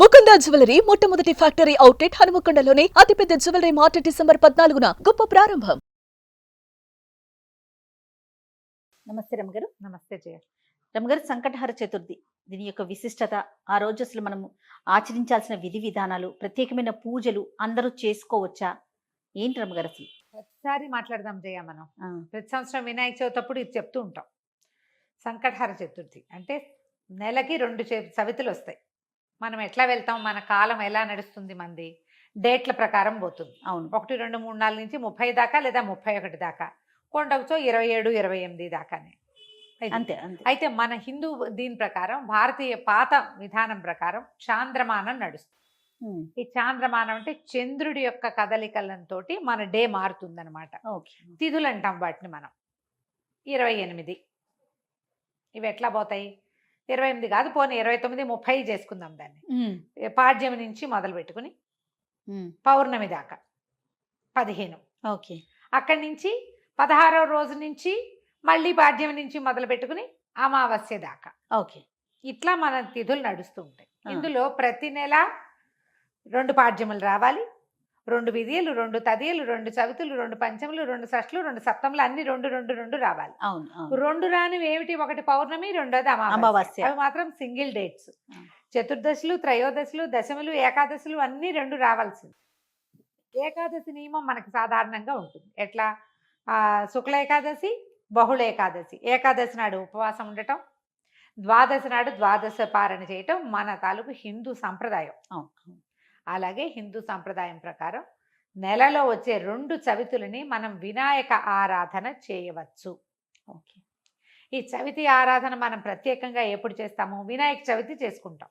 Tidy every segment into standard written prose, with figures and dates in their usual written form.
Mukunda jewellery మొట్టమొదటి factory outlet హనుమకొండలోనే అతిపెద్ద jewellery mart December 14న గొప్ప ప్రారంభం. నమస్తే రమగారు. నమస్తే జయ. రమగారు, సంకటహర చతుర్థి దీని యొక్క విశిష్టత, ఆ రోజు అసలు మనము ఆచరించాల్సిన విధి విధానాలు, ప్రత్యేకమైన పూజలు అందరూ చేసుకోవచ్చా, ఏంటి రమగారు అసలు? ప్రతిసారి మాట్లాడదాం జయ. మనం ప్రతి సంవత్సరం వినాయక చవితి అప్పుడు ఇది చెప్తూ ఉంటాం. సంకటహర చతుర్థి అంటే నెలకి 2 చవితులు వస్తాయి. మనం ఎట్లా వెళ్తాం, మన కాలం ఎలా నడుస్తుంది, మంది డేట్ల ప్రకారం పోతుంది. అవును, 1, 2, 3, 4 నుంచి 30 దాకా లేదా 31 దాకా, కొండకుతో 27, 28 దాకానే. అంతే అంతే. అయితే మన హిందూ దీని ప్రకారం, భారతీయ పాత విధానం ప్రకారం చాంద్రమానం నడుస్తుంది. ఈ చాంద్రమానం అంటే చంద్రుడి యొక్క కదలికలతో మన డే మారుతుంది అనమాట. తిథులు అంటాం వాటిని మనం. 28 ఇవి ఎట్లా పోతాయి? 28 కాదు, పోనీ 29, 30 చేసుకుందాం దాన్ని. పాడ్యమి నుంచి మొదలు పెట్టుకుని పౌర్ణమి దాకా 15. ఓకే. అక్కడి నుంచి 16వ రోజు నుంచి మళ్ళీ పాడ్యమి నుంచి మొదలు పెట్టుకుని అమావాస్య దాకా. ఓకే. ఇట్లా మన తిథులు నడుస్తూ ఉంటాయి. ఇందులో ప్రతి నెల 2 పాడ్యములు రావాలి, 2 విధియలు, 2 తదియలు, 2 చవితులు, 2 పంచములు, 2 షష్ఠులు, 2 సప్తములు, అన్ని 2 రావాలి. అవును. 2 రానివి ఏమిటి? ఒకటి పౌర్ణమి, రెండోది అమావాస్య. అవి మాత్రం సింగిల్ డేట్స్. చతుర్దశులు, త్రయోదశులు, దశములు, ఏకాదశులు అన్ని 2 రావాల్సింది. ఏకాదశి నియమం మనకి సాధారణంగా ఉంటుంది. ఎట్లా? శుక్ల ఏకాదశి, బహుళ ఏకాదశి. ఏకాదశి నాడు ఉపవాసం ఉండటం, ద్వాదశి నాడు ద్వాదశ పారణ చేయటం మన తాలూకు హిందూ సంప్రదాయం. అలాగే హిందూ సంప్రదాయం ప్రకారం నెలలో వచ్చే 2 చవితులని మనం వినాయక ఆరాధన చేయవచ్చు. ఓకే. ఈ చవితి ఆరాధన మనం ప్రత్యేకంగా ఎప్పుడు చేస్తాము? వినాయక చవితి చేసుకుంటాం.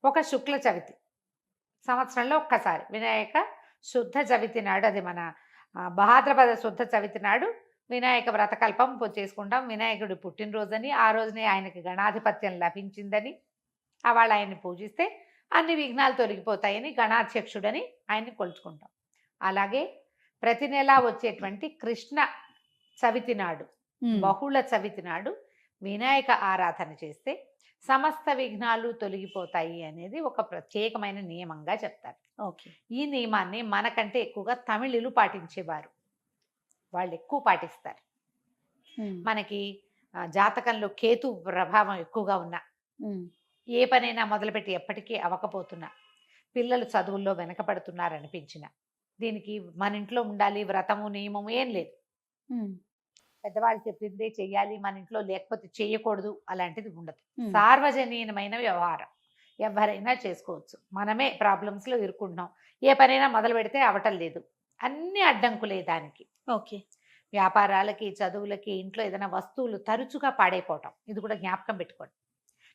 ఒక శుక్ల చవితి సంవత్సరంలో ఒక్కసారి, వినాయక శుద్ధ చవితి నాడు, అది మన భాద్రపద శుద్ధ చవితి నాడు వినాయక వ్రతకల్పం చేసుకుంటాం. వినాయకుడి పుట్టినరోజని, ఆ రోజునే ఆయనకి గణాధిపత్యం లభించిందని, వాళ్ళు ఆయన్ని పూజిస్తే అన్ని విఘ్నాలు తొలగిపోతాయని గణాధ్యక్షుడని ఆయన్ని కొలుచుకుంటాం. అలాగే ప్రతి నెలా వచ్చేటువంటి కృష్ణ చవితి నాడు, బహుళ చవితి నాడు వినాయక ఆరాధన చేస్తే సమస్త విఘ్నాలు తొలగిపోతాయి అనేది ఒక ప్రత్యేకమైన నియమంగా చెప్తారు. ఓకే. ఈ నియమాన్ని మనకంటే ఎక్కువగా తమిళులు పాటించేవారు. వాళ్ళు ఎక్కువ పాటిస్తారు. మనకి జాతకంలో కేతు ప్రభావం ఎక్కువగా ఉన్నా, ఏ పనైనా మొదలుపెట్టి ఎప్పటికీ అవ్వకపోతున్నా, పిల్లలు చదువుల్లో వెనకపడుతున్నారనిపించిన, దీనికి మన ఇంట్లో ఉండాలి వ్రతము నియమము ఏం లేదు. పెద్దవాళ్ళు చెప్పిందే చెయ్యాలి, మన ఇంట్లో లేకపోతే చేయకూడదు, అలాంటిది ఉండదు. సార్వజనీయమైన వ్యవహారం, ఎవరైనా చేసుకోవచ్చు. మనమే ప్రాబ్లమ్స్లో ఇరుక్కుంటున్నాం. ఏ పనైనా మొదలు పెడితే అవటం లేదు, అన్ని అడ్డంకులే దానికి. ఓకే. వ్యాపారాలకి, చదువులకి, ఇంట్లో ఏదైనా వస్తువులు తరచుగా పాడైపోవటం, ఇది కూడా జ్ఞాపకం పెట్టుకోండి.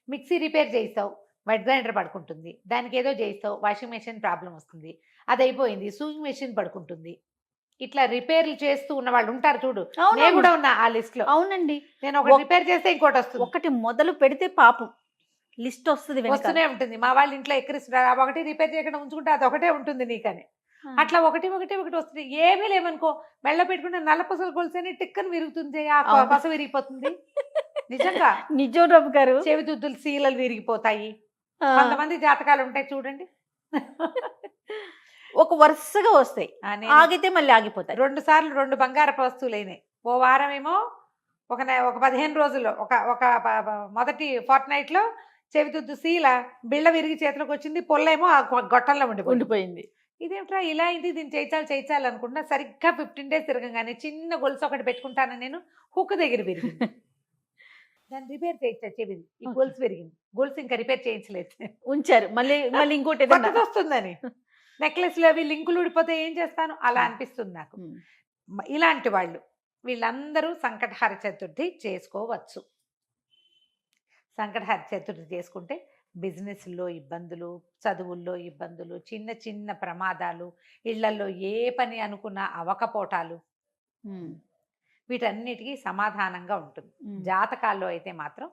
మిక్సీ రిపేర్ చేయిస్తావు, వెట్ గ్రైండర్ పడుకుంటుంది. దానికి ఏదో చేయిస్తావు, వాషింగ్ మెషిన్ ప్రాబ్లం వస్తుంది, అది అయిపోయింది, సూయింగ్ మెషిన్ పడుకుంటుంది. ఇట్లా రిపేర్లు చేస్తూ ఉన్న వాళ్ళు ఉంటారు చూడు. నేను కూడా ఉన్నా ఆ లిస్ట్ లో. అవునండి. నేను ఒక రిపేర్ చేస్తే ఇంకోటి వస్తుంది. ఒకటి మొదలు పెడితే పాపం లిస్ట్ వస్తూనే ఉంటుంది. మా వాళ్ళ ఇంట్లో ఎక్కిరిస్తున్నారు, ఒకటి రిపేర్ చేయకుండా ఉంచుకుంటే అది ఒకటే ఉంటుంది నీకని. అట్లా ఒకటి వస్తుంది. ఏమీ లేవనుకో, మెళ్ళ పెట్టుకుంటే నల్ల పసలు కొలిసేనే టిక్కని విరుగుతుంది, ఆ పస విరిగిపోతుంది. నిజంగా నిజం రమ్మ గారు. చెవిదుద్దులు సీలలు విరిగిపోతాయి. కొంతమంది జాతకాలు ఉంటాయి చూడండి, ఒక వరుసగా వస్తాయి, ఆగితే మళ్ళీ ఆగిపోతాయి. 2 సార్లు 2 బంగారపు వస్తువులు అయినాయి. ఓ వారం ఏమో ఒక 15 రోజుల్లో ఒక మొదటి ఫోర్ట్ నైట్ లో చెవిదుద్దు సీల బిళ్ళ విరిగి చేతిలోకి వచ్చింది, పొల్లేమో ఆ గొట్టంలో ఉండిపోయింది. ఇదేమిట్రా ఇలా అయింది, దీన్ని చేయించాలి అనుకుంటున్నా. సరిగ్గా 15 days తిరగగానే చిన్న గొలుసు ఒకటి పెట్టుకుంటాను నేను, హుక్ దగ్గర విరిగింది. దాన్ని రిపేర్ చేయించా, చెవిది ఈ గొలుసు విరిగింది. గొలుసు ఇంకా రిపేర్ చేయించలేదు, ఉంచారు. మళ్ళీ ఇంకోటి వస్తుందని. నెక్లెస్లు అవి లింకులు ఊడిపోతే ఏం చేస్తాను, అలా అనిపిస్తుంది నాకు. ఇలాంటి వాళ్ళు వీళ్ళందరూ సంకటహర చతుర్థి చేసుకోవచ్చు. సంకటహర చతుర్థి చేసుకుంటే బిజినెస్లో ఇబ్బందులు, చదువుల్లో ఇబ్బందులు, చిన్న చిన్న ప్రమాదాలు, ఇళ్లలో ఏ పని అనుకున్నా అవకపోటాలు, వీటన్నిటికీ సమాధానంగా ఉంటుంది. జాతకాల్లో అయితే మాత్రం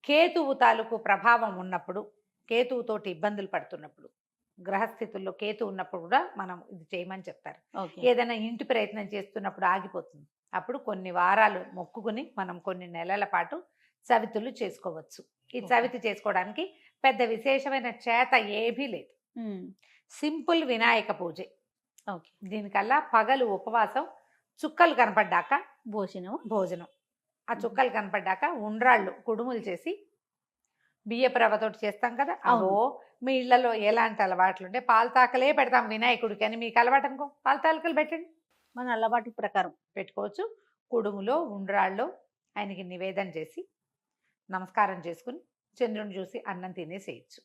కేతువు తాలూకు ప్రభావం ఉన్నప్పుడు, కేతువుతోటి ఇబ్బందులు పడుతున్నప్పుడు, గ్రహస్థితుల్లో కేతు ఉన్నప్పుడు కూడా మనం ఇది చేయమని చెప్తారు. ఏదైనా ఇంటి ప్రయత్నం చేస్తున్నప్పుడు ఆగిపోతుంది, అప్పుడు కొన్ని వారాలు మొక్కుకుని మనం కొన్ని నెలల పాటు చవితులు చేసుకోవచ్చు. ఈ చవితి చేసుకోవడానికి పెద్ద విశేషమైన చేత ఏమీ లేదు. సింపుల్ వినాయక పూజే. ఓకే. దీనికల్లా పగలు ఉపవాసం, చుక్కలు కనపడ్డాక భోజనం. ఆ చుక్కలు కనపడ్డాక ఉండ్రాళ్ళు కుడుములు చేసి బియ్యపు రవ్వతోటి చేస్తాం కదా. అవును. అవో మీ ఇళ్లలో ఎలాంటి అలవాట్లు ఉంటే పాలతాకలే పెడతాం వినాయకుడికి అని మీకు అలవాటు అనుకో, పాలతాకలు పెట్టండి, మన అలవాటు ప్రకారం పెట్టుకోవచ్చు. కుడుములో ఉండ్రాళ్ళు ఆయనకి నివేదన చేసి నమస్కారం చేసుకుని చంద్రుని చూసి అన్నం తినేసేయచ్చు.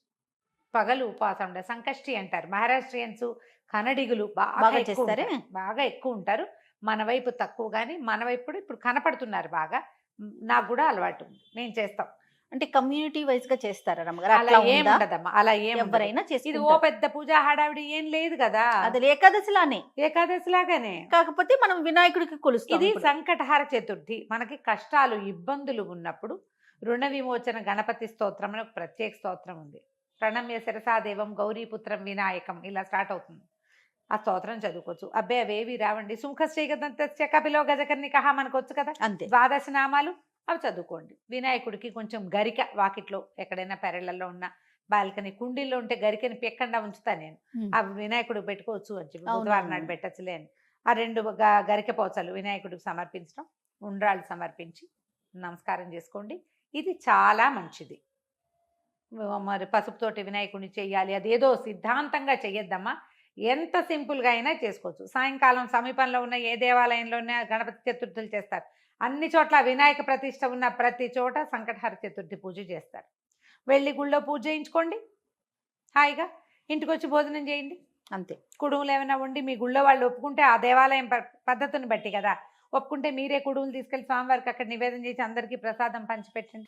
పగలు ఉపవాసం ఉండే సంకష్టి అంటారు. మహారాష్ట్రియన్స్, కన్నడిగులు బాగా చేస్తారే? బాగా ఎక్కువ ఉంటారు. మన వైపు తక్కువ, కానీ మన వైపు కూడా ఇప్పుడు కనపడుతున్నారు బాగా. నాకు కూడా అలవాటు ఉంది, నేను చేస్తాం. అంటే కమ్యూనిటీ వైజ్ గా చేస్తారా రమ్మగారు? అలా అట్లా ఏం ఉందా? ఉండదమ్మా, అలా ఏం ఉండదు. ఎవరైనా ఇది ఓ చేసుకుంటారు. పెద్ద పూజ హడావిడి ఏం లేదు కదా. అది ఏకాదశిలానే, ఏకాదశి లాగానే. కాకపోతే మనం వినాయకుడికి కొలుస్తాం. ఇది ఇప్పుడు. సంకటహార చతుర్థి. మనకి కష్టాలు ఇబ్బందులు ఉన్నప్పుడు రుణ విమోచన గణపతి స్తోత్రం అని ఒక ప్రత్యేక స్తోత్రం ఉంది. ప్రణమ్య శిరసాదేవం గౌరీపుత్రం వినాయకం, ఇలా స్టార్ట్ అవుతుంది. ఆ స్తోత్రం చదువుకోవచ్చు. అబ్బే అవేవి రావండి. సుముఖశ్రీగదంతస్య కపిలో గజకర్ణికః మనకు వచ్చు కదా, అంతే. ద్వాదశ నామాలు, అవి చదువుకోండి. వినాయకుడికి కొంచెం గరిక వాకిట్లో ఎక్కడైనా పెరళ్ళల్లో ఉన్న బాల్కనీ కుండీల్లో ఉంటే గరికని పెక్కండా ఉంచుతా నేను. అవి వినాయకుడికి పెట్టుకోవచ్చు అని చెప్పి, బుధవారం నాడు పెట్టచ్చులే అని. ఆ 2 గరిక పోచలు వినాయకుడికి సమర్పించడం, ఉండ్రాళ్ళు సమర్పించి నమస్కారం చేసుకోండి. ఇది చాలా మంచిది. మరి పసుపుతోటి వినాయకుడిని చెయ్యాలి అదేదో సిద్ధాంతంగా చెయ్యొద్దమ్మా. ఎంత సింపుల్గా అయినా చేసుకోవచ్చు. సాయంకాలం సమీపంలో ఉన్న ఏ దేవాలయంలోనే గణపతి చతుర్థులు చేస్తారు. అన్ని చోట్ల వినాయక ప్రతిష్ట ఉన్న ప్రతి చోట సంకటహర చతుర్థి పూజ చేస్తారు. వెళ్ళి గుళ్ళో పూజ చేయించుకోండి, హాయిగా ఇంటికి వచ్చి భోజనం చేయండి, అంతే. కుడుములు ఏమైనా ఉండి మీ గుళ్ళో వాళ్ళు ఒప్పుకుంటే, ఆ దేవాలయం పద్ధతిని బట్టి కదా, ఒప్పుకుంటే మీరే కుడుములు తీసుకెళ్ళి స్వామివారికి అక్కడ నివేదన చేసి అందరికీ ప్రసాదం పంచిపెట్టండి.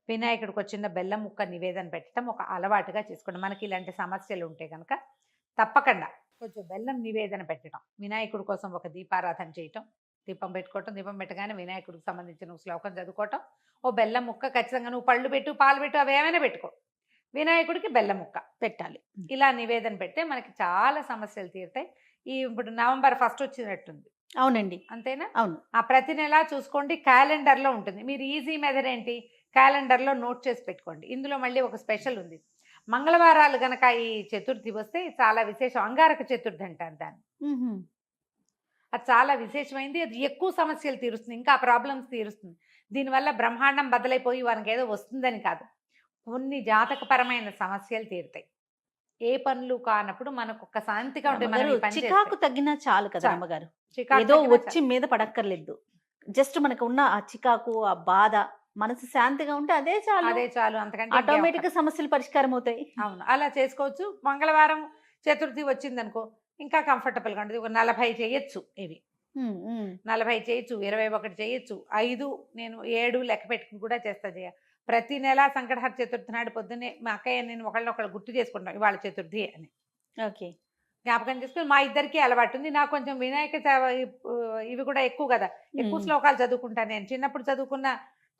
వినాయకుడికి వచ్చిన బెల్లం ముక్క నివేదన పెట్టడం ఒక అలవాటుగా చేసుకోండి. మనకి ఇలాంటి సమస్యలు ఉంటే కనుక తప్పకుండా కొంచెం బెల్లం నివేదన పెట్టడం, వినాయకుడి కోసం ఒక దీపారాధన చేయటం, దీపం పెట్టుకోవటం, దీపం పెట్టగానే వినాయకుడికి సంబంధించిన శ్లోకం చదువుకోవటం, ఓ బెల్లం ముక్క ఖచ్చితంగా, నువ్వు పళ్ళు పెట్టు పాలు పెట్టు అవి ఏమైనా పెట్టుకో, వినాయకుడికి బెల్లం ముక్క పెట్టాలి. ఇలా నివేదన పెడితే మనకి చాలా సమస్యలు తీరుతాయి. ఇప్పుడు నవంబర్ 1 వచ్చినట్టుంది. అవునండి, అంతేనా? అవును. ఆ ప్రతి నెల చూసుకోండి, క్యాలెండర్లో ఉంటుంది. మీరు ఈజీ మెథడ్ ఏంటి, క్యాలెండర్లో నోట్ చేసి పెట్టుకోండి. ఇందులో మళ్ళీ ఒక స్పెషల్ ఉంది. మంగళవారాలు గనక ఈ చతుర్థి వస్తే చాలా విశేషం. అంగారక చతుర్థి అంటారు దాన్ని. అది చాలా విశేషమైంది. అది ఎక్కువ సమస్యలు తీరుస్తుంది, ఇంకా ప్రాబ్లమ్స్ తీరుస్తుంది. దీనివల్ల బ్రహ్మాండం బద్దలైపోయి వారికి ఏదో వస్తుందని కాదు, కొన్ని జాతకపరమైన సమస్యలు తీరుతాయి. ఏ పనులు కానప్పుడు మనకు ఒక శాంతిగా ఉంటే మనం ఈ పని చికాకు చేస్తే తగ్గినా చాలు కదా చాలు. అమ్మగారు. చికాకు ఏదో తగ్గినా వచ్చి మీద పడక్కర్లేదు. జస్ట్ మనకు ఉన్న ఆ చికాకు, ఆ బాధ, మనసు శాంతిగా ఉంటే అదే చాలు. అదే చాలు, అంతకంటే ఆటోమేటిక్ గా సమస్యలు పరిష్కారం అవుతాయి. అవును, అలా చేసుకోవచ్చు. మంగళవారం చతుర్థి వచ్చిందనుకో ఇంకా కంఫర్టబుల్గా ఉంటుంది. ఒక 40 చేయొచ్చు. ఇవి 40 చేయొచ్చు, 21 చేయొచ్చు, 5 నేను 7 లెక్క పెట్టుకుని కూడా చేస్తా చేయ. ప్రతి నెల సంకటహర చతుర్థి నాడు పొద్దున్నే మా అక్కయ్య నేను ఒకళ్ళు గుర్తు చేసుకుంటాం ఇవాళ చతుర్థి అని. ఓకే, జ్ఞాపకం చేసుకుని మా ఇద్దరికి అలవాటు ఉంది. నాకు కొంచెం వినాయక ఇవి కూడా ఎక్కువ కదా, ఎక్కువ శ్లోకాలు చదువుకుంటాను నేను. చిన్నప్పుడు చదువుకున్న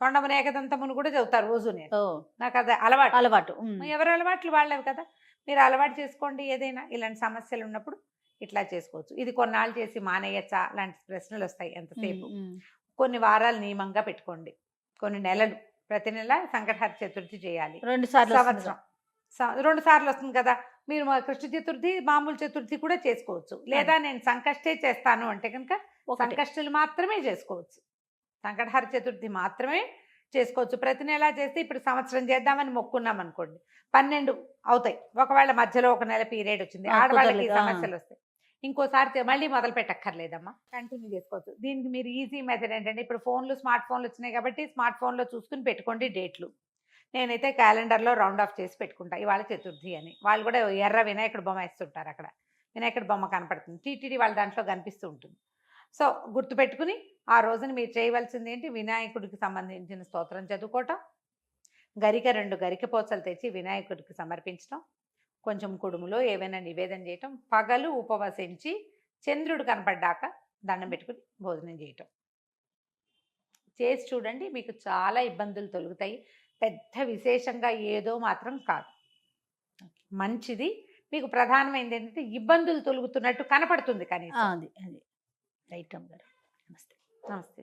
తొండమున ఏకదంతమును కూడా చదువుతారు రోజు నేను. నాకు అది అలవాటు. ఎవరి అలవాట్లు వాళ్ళవి కదా, మీరు అలవాటు చేసుకోండి. ఏదైనా ఇలాంటి సమస్యలు ఉన్నప్పుడు ఇట్లా చేసుకోవచ్చు. ఇది కొన్నాళ్ళు చేసి మానేయచ్చా లాంటి ప్రశ్నలు వస్తాయి ఎంతసేపు. కొన్ని వారాలు నియమంగా పెట్టుకోండి, కొన్ని నెలలు, ప్రతి నెల సంకటహర చతుర్థి చేయాలి. 2 సార్లు సంవత్సరం 2 సార్లు వస్తుంది కదా. మీరు కృష్ణ చతుర్థి మామూలు చతుర్థి కూడా చేసుకోవచ్చు. లేదా నేను సంకష్టే చేస్తాను అంటే కనుక సంకష్టులు మాత్రమే చేసుకోవచ్చు, సంకటహర చతుర్థి మాత్రమే చేసుకోవచ్చు. ప్రతి నెల చేస్తే ఇప్పుడు సంవత్సరం చేద్దామని మొక్కున్నాం అనుకోండి, 12 అవుతాయి. ఒకవేళ మధ్యలో ఒక నెల పీరియడ్ వచ్చింది, ఆడవాళ్ళకి సమస్యలు వస్తాయి, ఇంకోసారి మళ్ళీ మొదలు పెట్టక్కర్లేదమ్మా, కంటిన్యూ చేసుకోవచ్చు. దీనికి మీరు ఈజీ మెథడ్ ఏంటంటే, ఇప్పుడు స్మార్ట్ ఫోన్లు వచ్చినాయి కాబట్టి స్మార్ట్ ఫోన్లో చూసుకుని పెట్టుకోండి డేట్లు. నేనైతే క్యాలెండర్లో రౌండ్ ఆఫ్ చేసి పెట్టుకుంటా ఇవాళ చతుర్థి అని. వాళ్ళు కూడా ఎర్ర వినాయకుడు బొమ్మ వేస్తుంటారు, అక్కడ వినాయకుడు బొమ్మ కనపడుతుంది, టీటీడీ వాళ్ళ దాంట్లో కనిపిస్తూ ఉంటుంది. సో గుర్తుపెట్టుకుని ఆ రోజున మీరు చేయవలసింది ఏంటి, వినాయకుడికి సంబంధించిన స్తోత్రం చదువుకోవటం, గరిక 2 గరిక పోచలు తెచ్చి వినాయకుడికి సమర్పించడం, కొంచెం కుడుములో ఏవైనా నివేదన చేయటం, పగలు ఉపవసించి చంద్రుడు కనపడ్డాక దండం పెట్టుకుని భోజనం చేయటం చేసి చూడండి. మీకు చాలా ఇబ్బందులు తొలుగుతాయి. పెద్ద విశేషంగా ఏదో మాత్రం కాదు, మంచిది. మీకు ప్రధానమైనది ఏంటంటే ఇబ్బందులు తొలుగుతున్నట్టు కనపడుతుంది కానీ. అది రైట్ అమ్మగారు. నమస్తే. నమస్తే.